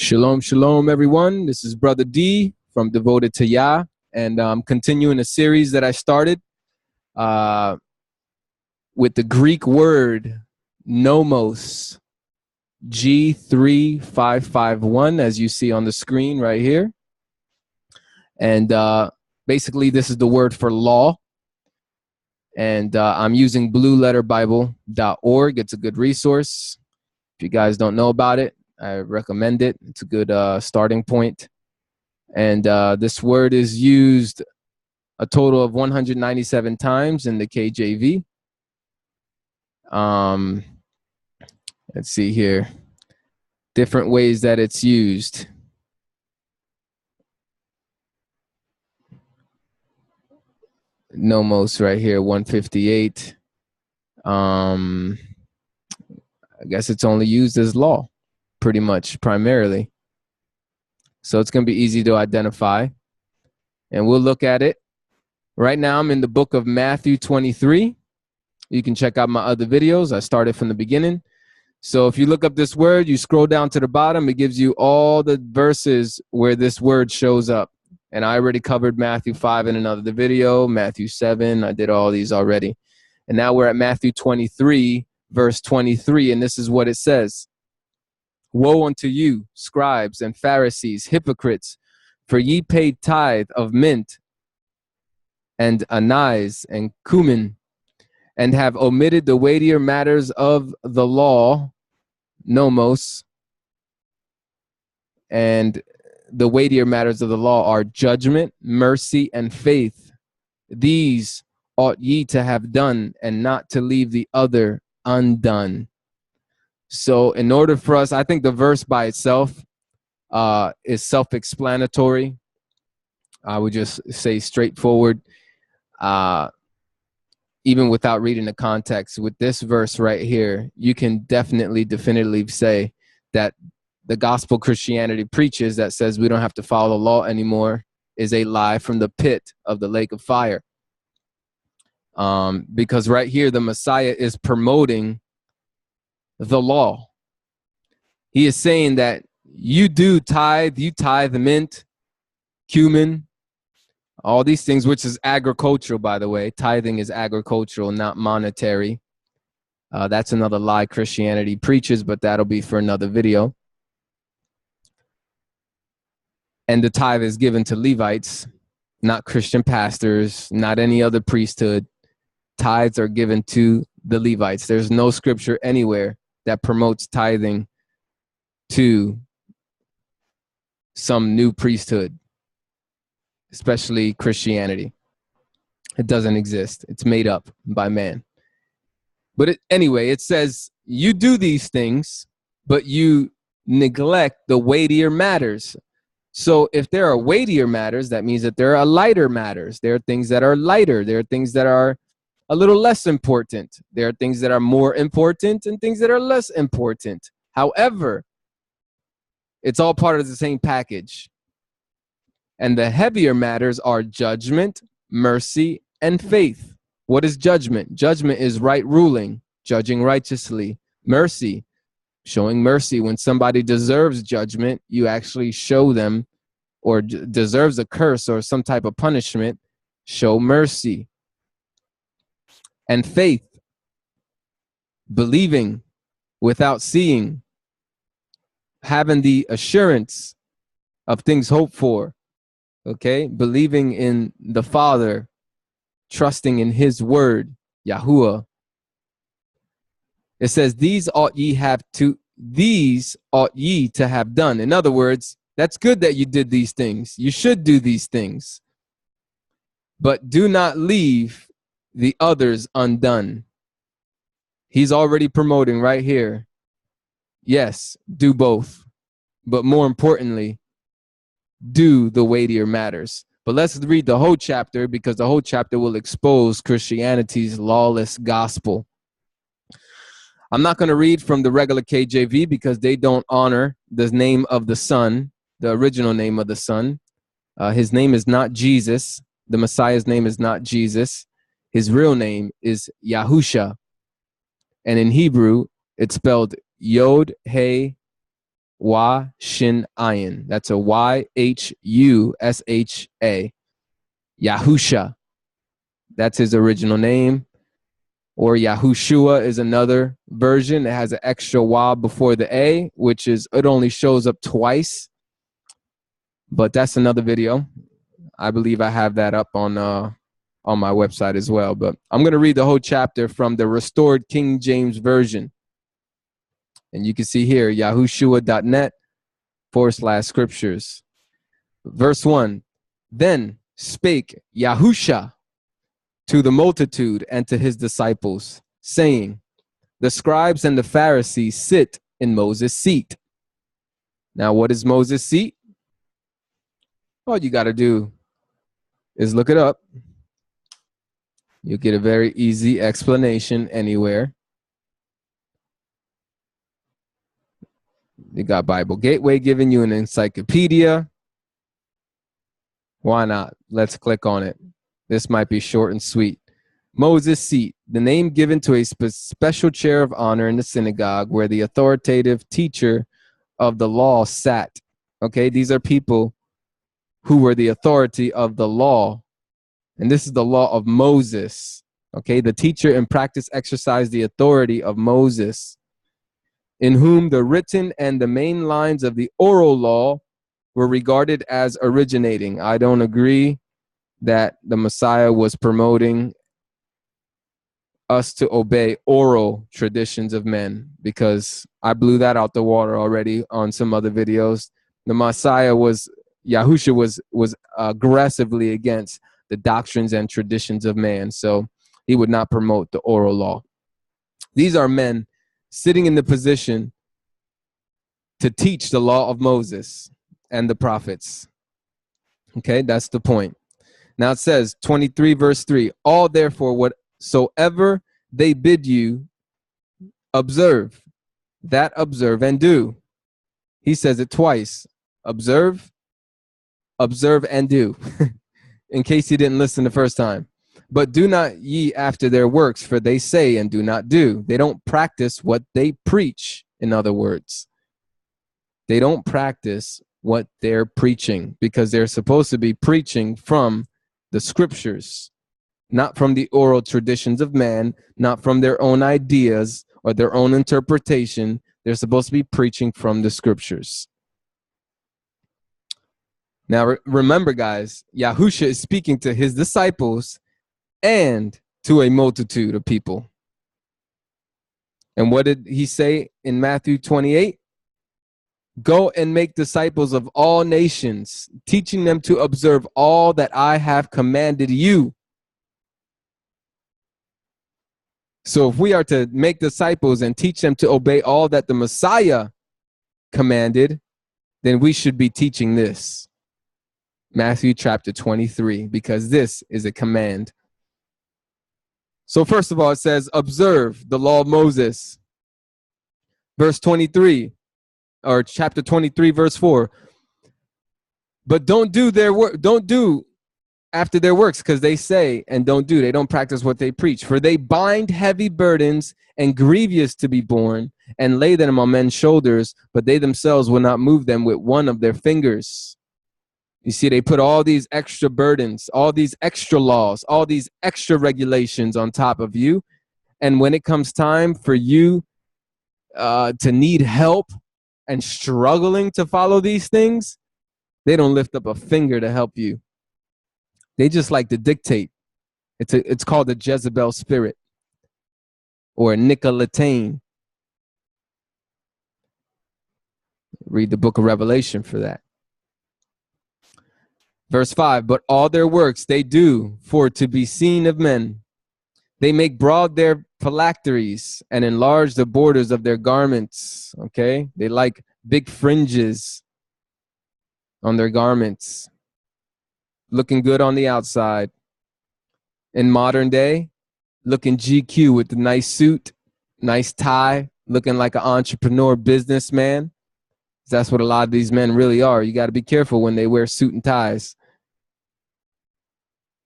Shalom, shalom, everyone. This is Brother D from Devoted to Yah, and I'm continuing a series that I started with the Greek word Nomos G3551, as you see on the screen right here. And basically, this is the word for law. And I'm using blueletterbible.org. It's a good resource. If you guys don't know about it, I recommend it. It's a good starting point. And this word is used a total of 197 times in the KJV. Let's see here. Different ways that it's used. Nomos right here, 158. I guess it's only used as law, pretty much, primarily. So it's going to be easy to identify. And we'll look at it. Right now, I'm in the book of Matthew 23. You can check out my other videos. I started from the beginning. So if you look up this word, you scroll down to the bottom, it gives you all the verses where this word shows up. And I already covered Matthew 5 in another video, Matthew 7. I did all these already. And now we're at Matthew 23, verse 23. And this is what it says. Woe unto you, scribes and Pharisees, hypocrites, for ye pay tithe of mint and anise and cumin, and have omitted the weightier matters of the law, nomos, and the weightier matters of the law are judgment, mercy, and faith. These ought ye to have done, and not to leave the other undone. So in order for us, I think the verse by itself is self-explanatory. I would just say straightforward, even without reading the context. With this verse right here, you can definitively say that the gospel Christianity preaches that says we don't have to follow the law anymore is a lie from the pit of the lake of fire. Because right here, the Messiah is promoting the law. He is saying that you tithe mint, cumin, all these things, which is agricultural, by the way. Tithing is agricultural, not monetary. That's another lie Christianity preaches, but that'll be for another video. And the tithe is given to Levites, not Christian pastors, not any other priesthood. Tithes are given to the Levites. There's no scripture anywhere that promotes tithing to some new priesthood, especially Christianity. It doesn't exist. It's made up by man. But anyway, it says you do these things, but you neglect the weightier matters. So if there are weightier matters, that means that there are lighter matters. There are things that are lighter. There are things that are a little less important. There are things that are more important and things that are less important. However, it's all part of the same package. And the heavier matters are judgment, mercy, and faith. What is judgment? Judgment is right ruling, judging righteously. Mercy, showing mercy. When somebody deserves judgment, you actually show them, or deserves a curse or some type of punishment, show mercy. And faith, believing without seeing, having the assurance of things hoped for. Okay, believing in the Father, trusting in his word, Yahuwah. It says, these ought ye to have done. In other words, that's good that you did these things. You should do these things. But do not leave the others undone. He's already promoting right here. Yes, do both. But more importantly, do the weightier matters. But let's read the whole chapter, because the whole chapter will expose Christianity's lawless gospel. I'm not going to read from the regular KJV because they don't honor the name of the Son, the original name of the Son. His name is not Jesus. The Messiah's name is not Jesus. His real name is Yahusha. And in Hebrew, it's spelled Yod, He, Wa Shin Ayin. That's a Yhusha. Yahusha. That's his original name. Or Yahushua is another version. It has an extra wa before the A, which is, it only shows up twice. But that's another video. I believe I have that up on my website as well. But I'm going to read the whole chapter from the Restored King James Version. And you can see here, yahushua.net/scriptures. Verse 1, then spake Yahusha to the multitude and to his disciples, saying, the scribes and the Pharisees sit in Moses' seat. Now, what is Moses' seat? All you got to do is look it up. You'll get a very easy explanation anywhere. You got Bible Gateway giving you an encyclopedia. Why not? Let's click on it. This might be short and sweet. Moses' seat, the name given to a special chair of honor in the synagogue where the authoritative teacher of the law sat. Okay, these are people who were the authority of the law. And this is the law of Moses. Okay, the teacher in practice exercised the authority of Moses, in whom the written and the main lines of the oral law were regarded as originating. I don't agree that the Messiah was promoting us to obey oral traditions of men, because I blew that out the water already on some other videos. The Messiah Yahushua was aggressively against the doctrines and traditions of man. So he would not promote the oral law. These are men sitting in the position to teach the law of Moses and the prophets. Okay, that's the point. Now it says 23 verse 3, all therefore whatsoever they bid you observe, that observe and do. He says it twice. Observe and do. In case you didn't listen the first time. But do not ye after their works, for they say and do not do. They don't practice what they preach. In other words, they don't practice what they're preaching, because they're supposed to be preaching from the scriptures, not from the oral traditions of man, not from their own ideas or their own interpretation. They're supposed to be preaching from the scriptures. Now, remember, guys, Yahusha is speaking to his disciples and to a multitude of people. And what did he say in Matthew 28? Go and make disciples of all nations, teaching them to observe all that I have commanded you. So if we are to make disciples and teach them to obey all that the Messiah commanded, then we should be teaching this. Matthew chapter 23, because this is a command. So first of all, it says, observe the law of Moses. Verse 23, or chapter 23, verse 4. But don't do their work, don't do after their works, because they say and don't do. They don't practice what they preach. For they bind heavy burdens and grievous to be borne, and lay them on men's shoulders, but they themselves will not move them with one of their fingers. You see, they put all these extra burdens, all these extra laws, all these extra regulations on top of you. And when it comes time for you to need help and struggling to follow these things, they don't lift up a finger to help you. They just like to dictate. It's called the Jezebel spirit, or a Nicolaitan. Read the book of Revelation for that. Verse 5, but all their works they do for to be seen of men. They make broad their phylacteries and enlarge the borders of their garments. Okay, they like big fringes on their garments, looking good on the outside. In modern day, looking GQ with the nice suit, nice tie, looking like an entrepreneur businessman. That's what a lot of these men really are. You got to be careful when they wear suit and ties.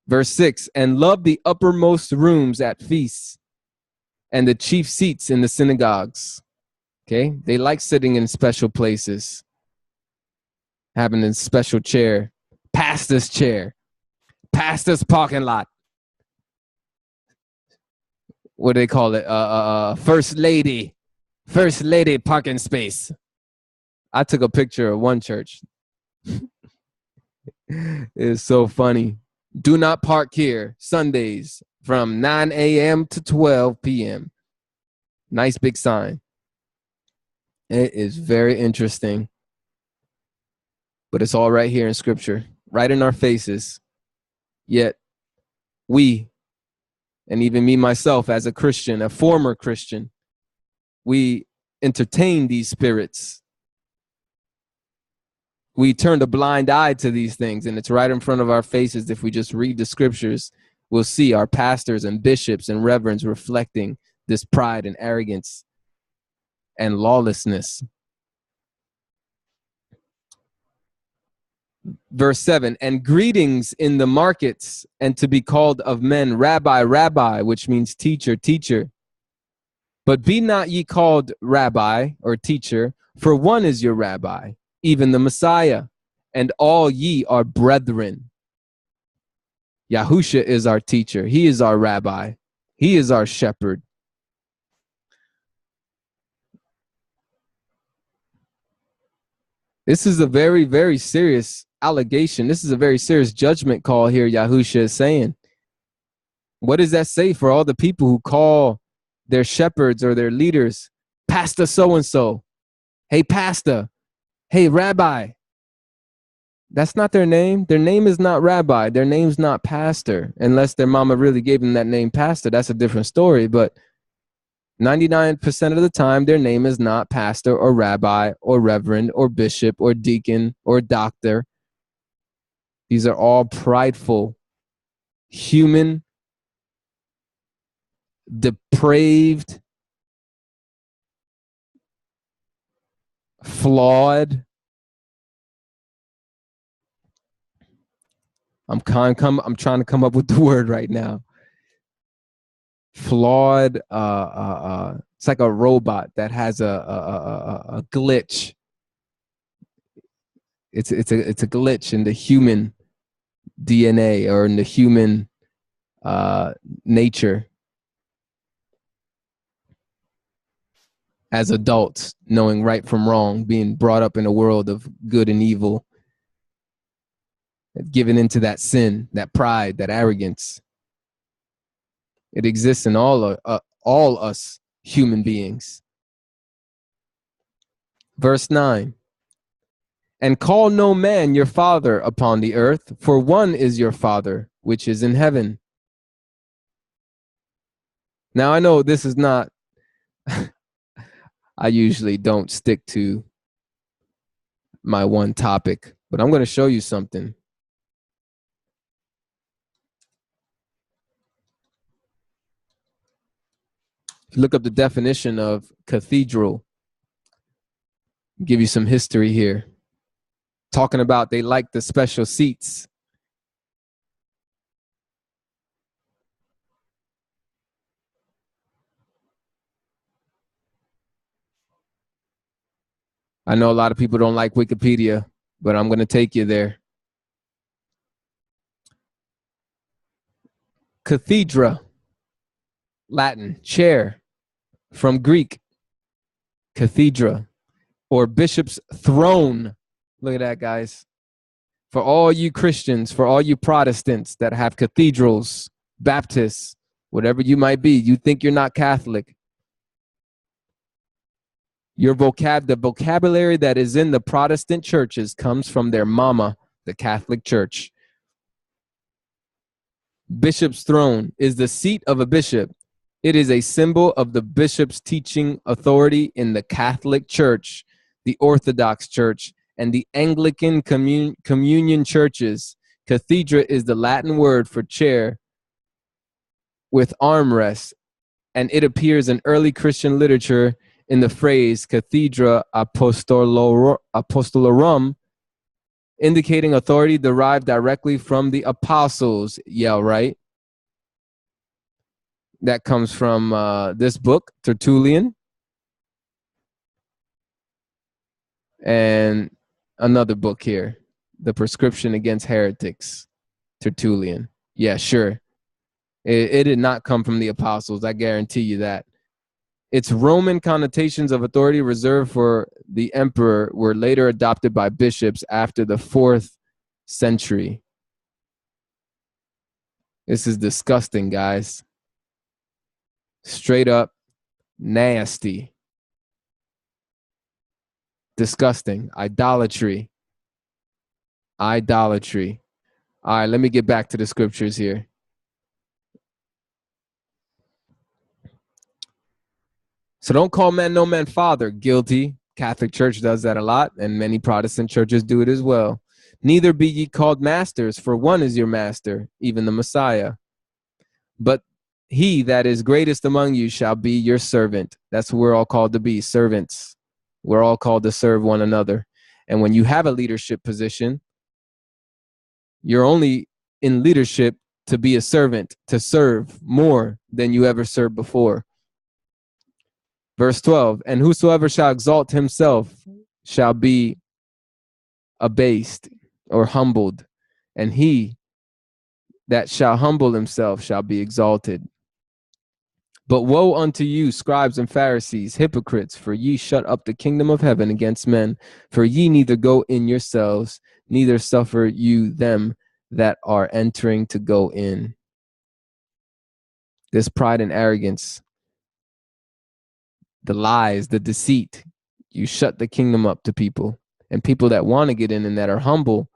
Verse 6, and love the uppermost rooms at feasts and the chief seats in the synagogues. Okay, they like sitting in special places, having a special chair, pastor's chair, pastor's parking lot. What do they call it? First lady parking space. I took a picture of one church. It's so funny. Do not park here Sundays from 9 a.m. to 12 p.m. Nice big sign. It is very interesting. But it's all right here in Scripture, right in our faces. Yet we, and even me myself as a Christian, a former Christian, we entertain these spirits. We turned a blind eye to these things, and it's right in front of our faces. If we just read the scriptures, we'll see our pastors and bishops and reverends reflecting this pride and arrogance and lawlessness. Verse 7, and greetings in the markets, and to be called of men, Rabbi, Rabbi, which means teacher, teacher. But be not ye called Rabbi or teacher, for one is your Rabbi, even the Messiah, and all ye are brethren. Yahusha is our teacher. He is our rabbi. He is our shepherd. This is a very, very serious allegation. This is a very serious judgment call here, Yahusha is saying. What does that say for all the people who call their shepherds or their leaders, Pastor so-and-so? Hey, Pastor. Hey, Rabbi. That's not their name. Their name is not Rabbi. Their name's not Pastor. Unless their mama really gave them that name, Pastor. That's a different story. But 99% of the time, their name is not Pastor or Rabbi or Reverend or Bishop or Deacon or Doctor. These are all prideful, human, depraved, flawed. I'm trying to come up with the word right now. Flawed. It's like a robot that has a glitch. It's a glitch in the human DNA or in the human nature. As adults, knowing right from wrong, being brought up in a world of good and evil, given into that sin, that pride, that arrogance. It exists in all us human beings. Verse 9. And call no man your father upon the earth, for one is your Father, which is in heaven. Now I know this is not, I usually don't stick to my one topic, but I'm going to show you something. If you look up the definition of cathedral, I'll give you some history here. Talking about they like the special seats. I know a lot of people don't like Wikipedia, but I'm going to take you there. Cathedra, Latin, chair, from Greek, cathedra, or bishop's throne. Look at that, guys. For all you Christians, for all you Protestants that have cathedrals, Baptists, whatever you might be, you think you're not Catholic. The vocabulary that is in the Protestant churches comes from their mama, the Catholic Church. Bishop's throne is the seat of a bishop. It is a symbol of the bishop's teaching authority in the Catholic Church, the Orthodox Church, and the Anglican communion churches. Cathedra is the Latin word for chair with armrests, and it appears in early Christian literature in the phrase cathedra apostolorum, indicating authority derived directly from the apostles. Yeah, right? That comes from this book, Tertullian. And another book here, The Prescription Against Heretics, Tertullian. Yeah, sure. It did not come from the apostles. I guarantee you that. Its Roman connotations of authority reserved for the emperor were later adopted by bishops after the 4th century. This is disgusting, guys. Straight up nasty. Disgusting. Idolatry. Idolatry. All right, let me get back to the scriptures here. So don't call man no man father. Guilty. Catholic Church does that a lot, and many Protestant churches do it as well. Neither be ye called masters, for one is your master, even the Messiah. But he that is greatest among you shall be your servant. That's what we're all called to be, servants. We're all called to serve one another. And when you have a leadership position, you're only in leadership to be a servant, to serve more than you ever served before. Verse 12, and whosoever shall exalt himself shall be abased or humbled, and he that shall humble himself shall be exalted. But woe unto you, scribes and Pharisees, hypocrites, for ye shut up the kingdom of heaven against men. For ye neither go in yourselves, neither suffer you them that are entering to go in. This pride and arrogance, the lies, the deceit, you shut the kingdom up to people. And people that want to get in and that are humble,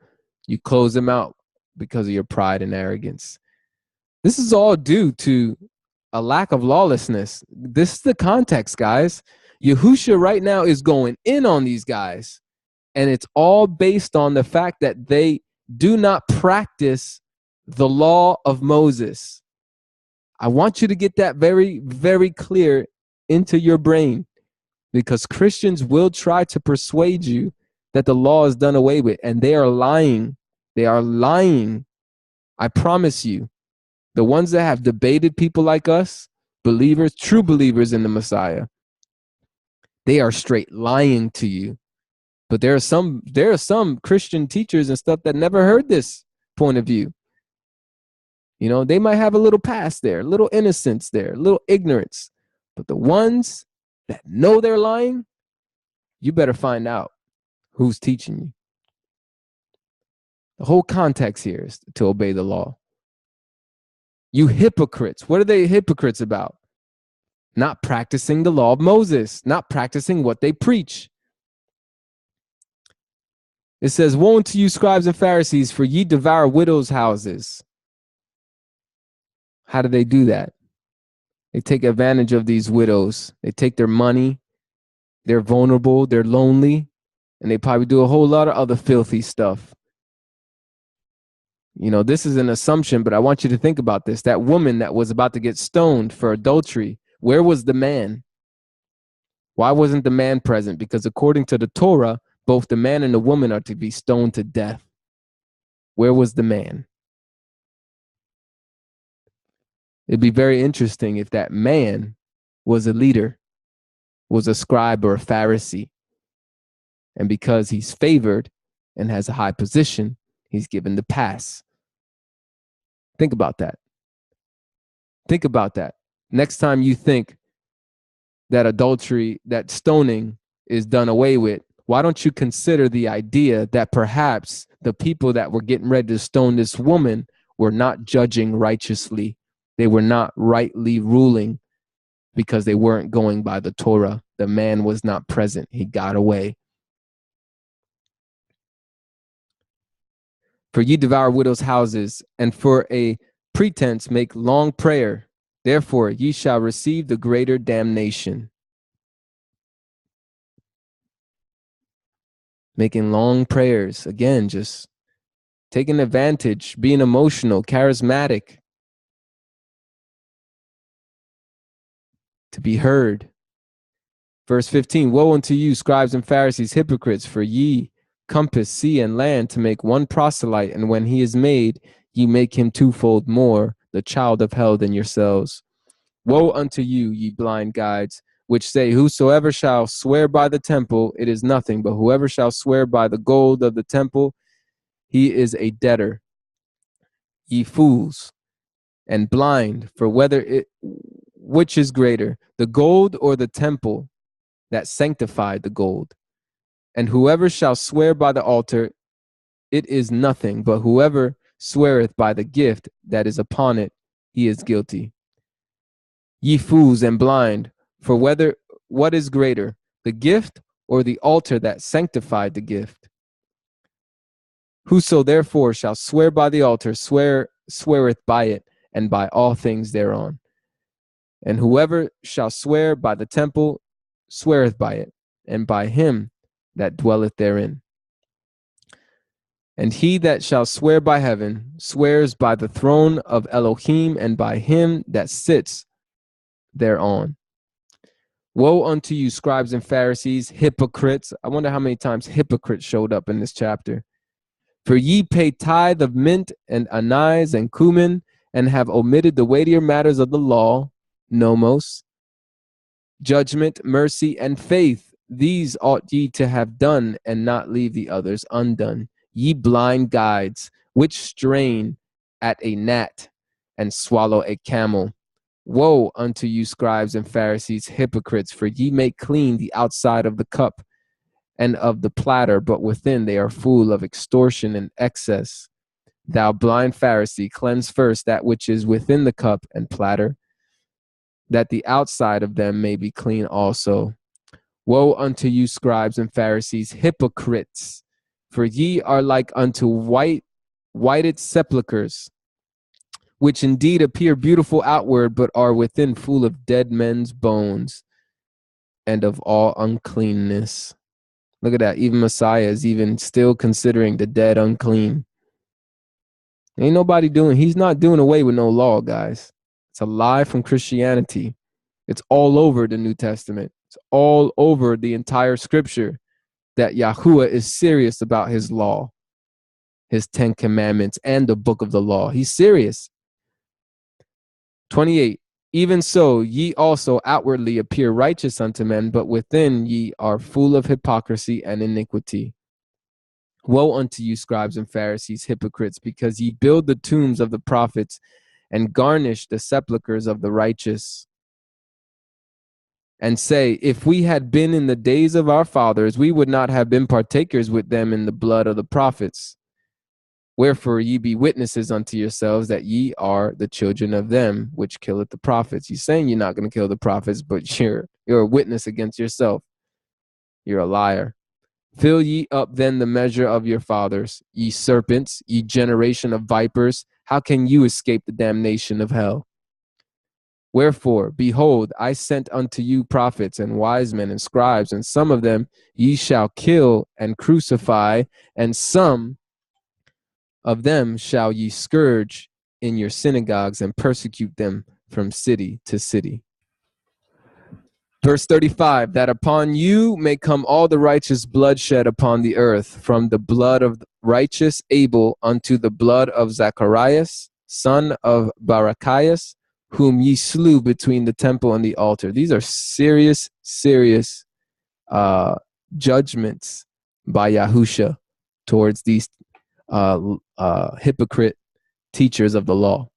you close them out because of your pride and arrogance. This is all due to a lack of lawlessness. This is the context, guys. Yahushua right now is going in on these guys. And it's all based on the fact that they do not practice the law of Moses. I want you to get that very, very clear into your brain, because Christians will try to persuade you that the law is done away with, and they are lying. They are lying. I promise you. The ones that have debated people like us, believers, true believers in the Messiah, they are straight lying to you. But there are some Christian teachers and stuff that never heard this point of view. You know, they might have a little past there, a little innocence there, a little ignorance. But the ones that know they're lying, you better find out who's teaching you. The whole context here is to obey the law. You hypocrites. What are they hypocrites about? Not practicing the law of Moses, not practicing what they preach. It says, woe unto you, scribes and Pharisees, for ye devour widows' houses. How do they do that? They take advantage of these widows. They take their money. They're vulnerable. They're lonely. And they probably do a whole lot of other filthy stuff. You know, this is an assumption, but I want you to think about this. That woman that was about to get stoned for adultery, where was the man? Why wasn't the man present? Because according to the Torah, both the man and the woman are to be stoned to death. Where was the man? It'd be very interesting if that man was a leader, was a scribe or a Pharisee. And because he's favored and has a high position, he's given the pass. Think about that. Think about that. Next time you think that adultery, that stoning is done away with, why don't you consider the idea that perhaps the people that were getting ready to stone this woman were not judging righteously. They were not rightly ruling because they weren't going by the Torah. The man was not present. He got away. For ye devour widows' houses, and for a pretense make long prayer. Therefore ye shall receive the greater damnation. Making long prayers. Again, just taking advantage, being emotional, charismatic. To be heard. Verse 15, woe unto you, scribes and Pharisees, hypocrites, for ye compass sea and land to make one proselyte, and when he is made, ye make him twofold more the child of hell than yourselves. Woe unto you, ye blind guides, which say, whosoever shall swear by the temple, it is nothing, but whoever shall swear by the gold of the temple, he is a debtor. Ye fools and blind, for which is greater, the gold or the temple that sanctified the gold? And whoever shall swear by the altar, it is nothing, but whoever sweareth by the gift that is upon it, he is guilty. Ye fools and blind, for what is greater, the gift or the altar that sanctified the gift? Whoso therefore shall swear by the altar, sweareth by it, and by all things thereon. And whoever shall swear by the temple, sweareth by it, and by him that dwelleth therein. And he that shall swear by heaven, swears by the throne of Elohim, and by him that sits thereon. Woe unto you, scribes and Pharisees, hypocrites. I wonder how many times hypocrite showed up in this chapter. For ye pay tithe of mint and anise and cumin, and have omitted the weightier matters of the law, nomos, judgment, mercy, and faith. These ought ye to have done, and not leave the others undone. Ye blind guides, which strain at a gnat and swallow a camel. Woe unto you, scribes and Pharisees, hypocrites, for ye make clean the outside of the cup and of the platter, but within they are full of extortion and excess. Thou blind Pharisee, cleanse first that which is within the cup and platter, that the outside of them may be clean also. Woe unto you, scribes and Pharisees, hypocrites, for ye are like unto whited sepulchres, which indeed appear beautiful outward, but are within full of dead men's bones and of all uncleanness. Look at that. Even Messiah is even still considering the dead unclean. Ain't nobody he's not doing away with no law, guys. It's a lie from Christianity. It's all over the New Testament. It's all over the entire scripture that Yahuwah is serious about his law, his 10 commandments, and the book of the law. He's serious. 28, even so ye also outwardly appear righteous unto men, but within ye are full of hypocrisy and iniquity. Woe unto you, scribes and Pharisees, hypocrites, because ye build the tombs of the prophets and garnish the sepulchres of the righteous, and say, if we had been in the days of our fathers, we would not have been partakers with them in the blood of the prophets. Wherefore ye be witnesses unto yourselves that ye are the children of them which killeth the prophets. You're saying you're not going to kill the prophets, but you're a witness against yourself. You're a liar. Fill ye up then the measure of your fathers, ye serpents, ye generation of vipers. How can you escape the damnation of hell? Wherefore, behold, I sent unto you prophets and wise men and scribes, and some of them ye shall kill and crucify, and some of them shall ye scourge in your synagogues and persecute them from city to city. Verse 35, that upon you may come all the righteous blood shed upon the earth, from the blood of righteous Abel unto the blood of Zacharias, son of Barachias, whom ye slew between the temple and the altar. These are serious, serious judgments by Yahusha towards these hypocrite teachers of the law.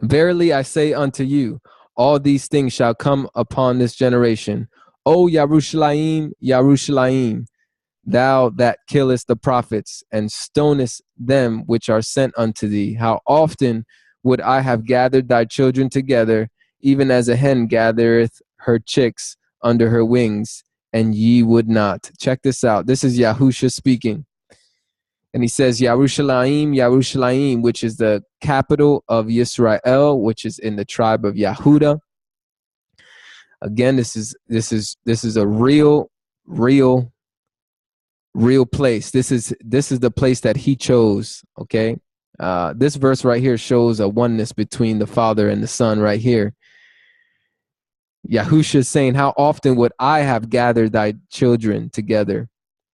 Verily I say unto you, all these things shall come upon this generation. O Yerushalayim, Yerushalayim, thou that killest the prophets and stonest them which are sent unto thee, how often would I have gathered thy children together, even as a hen gathereth her chicks under her wings, and ye would not. Check this out. This is Yahusha speaking. And he says, Yerushalayim, Yerushalayim, which is the capital of Yisrael, which is in the tribe of Yehuda. Again, this is a real place. This is the place that he chose. Okay, this verse right here shows a oneness between the Father and the Son. Right here, Yahusha is saying, "How often would I have gathered thy children together,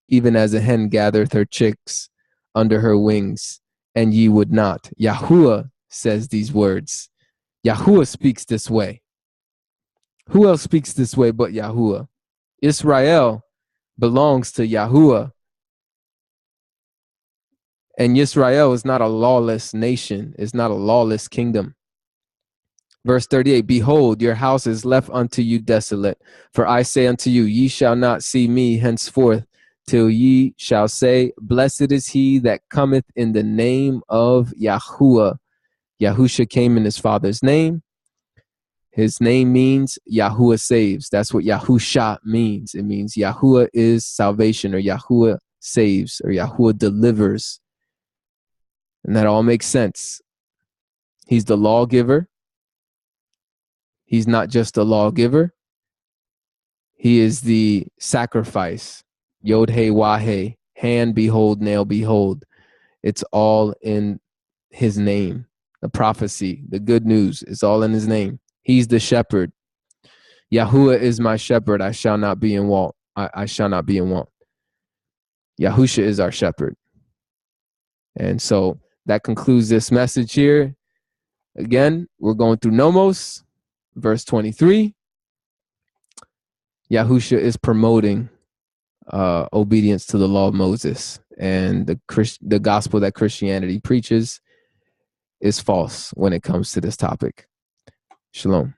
even as a hen gathereth her chicks under her wings, and ye would not." Yahuwah says these words. Yahuwah speaks this way. Who else speaks this way but Yahuwah? Israel belongs to Yahuwah. And Israel is not a lawless nation. It's not a lawless kingdom. Verse 38, behold, your house is left unto you desolate. For I say unto you, ye shall not see me henceforth, till ye shall say, blessed is he that cometh in the name of Yahuwah. Yahusha came in his father's name. His name means Yahuwah saves. That's what Yahusha means. It means Yahuwah is salvation, or Yahuwah saves, or Yahuwah delivers. And that all makes sense. He's the lawgiver. He's not just a lawgiver. He is the sacrifice. Yod He Wah He. Hand behold, nail behold. It's all in his name. The prophecy, the good news, it's all in his name. He's the shepherd. Yahuwah is my shepherd. I shall not be in want. I shall not be in want. Yahusha is our shepherd. And so that concludes this message here. Again, we're going through Nomos, verse 23. Yahusha is promoting obedience to the law of Moses, and the gospel that Christianity preaches is false when it comes to this topic. Shalom.